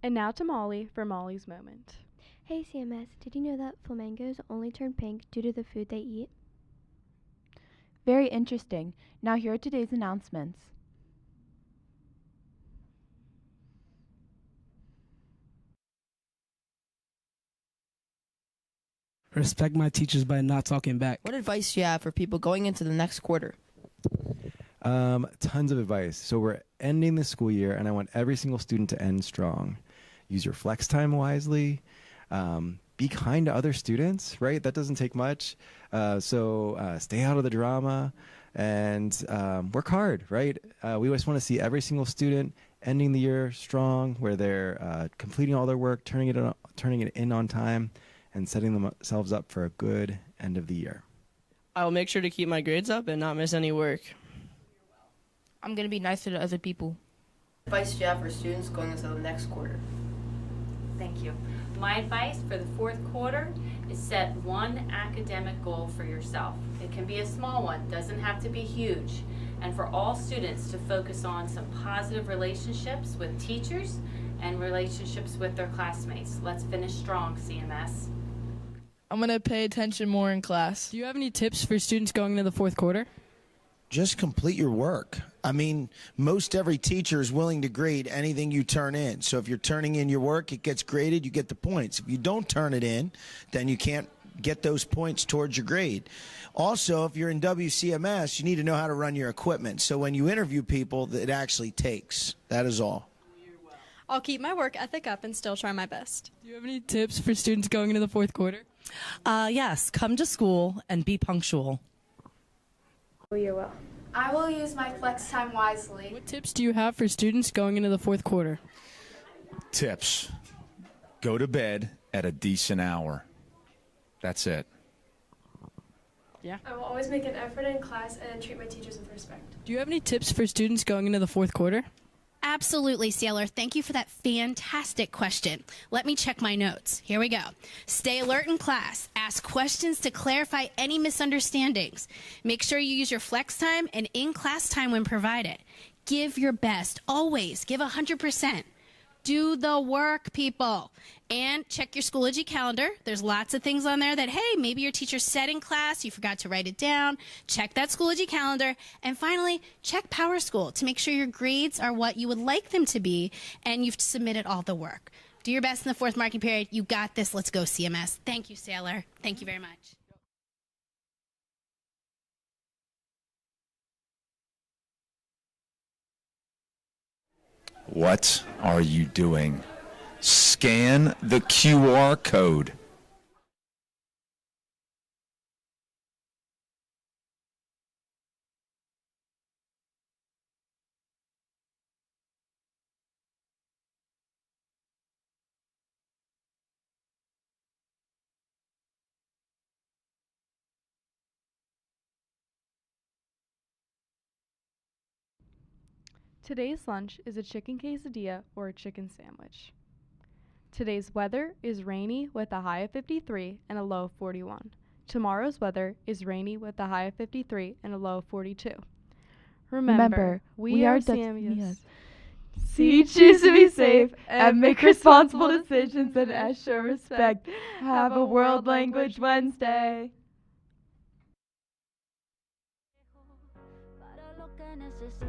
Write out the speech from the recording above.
And now to Molly for Molly's Moment. Hey CMS, did you know that flamingos only turn pink due to the food they eat? Very interesting. Now here are today's announcements. Respect my teachers by not talking back. What advice do you have for people going into the next quarter? Tons of advice. So we're ending the school year, and I want every single student to end strong. Use your flex time wisely. Be kind to other students, right? That doesn't take much. So stay out of the drama and work hard, right? We just want to see every single student ending the year strong, where they're completing all their work, turning it in on time, and setting themselves up for a good end of the year. I will make sure to keep my grades up and not miss any work. I'm going to be nicer to other people. What advice do you have for students going into the next quarter? Thank you. My advice for the fourth quarter is set one academic goal for yourself. It can be a small one, doesn't have to be huge. And for all students to focus on some positive relationships with teachers and relationships with their classmates. Let's finish strong, CMS. I'm going to pay attention more in class. Do you have any tips for students going into the fourth quarter? Just complete your work. I mean, most every teacher is willing to grade anything you turn in. So if you're turning in your work, it gets graded, you get the points. If you don't turn it in, then you can't get those points towards your grade. Also, if you're in WCMS, you need to know how to run your equipment. So when you interview people, it actually takes. That is all. I'll keep my work ethic up and still try my best. Do you have any tips for students going into the fourth quarter? Yes, come to school and be punctual. I will use my flex time wisely. What tips do you have for students going into the fourth quarter? Tips. Go to bed at a decent hour. That's it. Yeah. I will always make an effort in class and treat my teachers with respect. Do you have any tips for students going into the fourth quarter? Absolutely, Sailor. Thank you for that fantastic question. Let me check my notes. Here we go. Stay alert in class. Ask questions to clarify any misunderstandings. Make sure you use your flex time and in-class time when provided. Give your best. Always give 100%. Do the work, people. And check your Schoology calendar. There's lots of things on there that, hey, maybe your teacher said in class, you forgot to write it down. Check that Schoology calendar. And finally, check PowerSchool to make sure your grades are what you would like them to be and you've submitted all the work. Do your best in the fourth marking period. You got this. Let's go, CMS. Thank you, Sailor. Thank you very much. What are you doing? Scan the QR code. Today's lunch is a chicken quesadilla or a chicken sandwich. Today's weather is rainy with a high of 53 and a low of 41. Tomorrow's weather is rainy with a high of 53 and a low of 42. Remember, we are Wcms. Choose to be safe and make responsible decisions and show respect. Have a World Language Wednesday.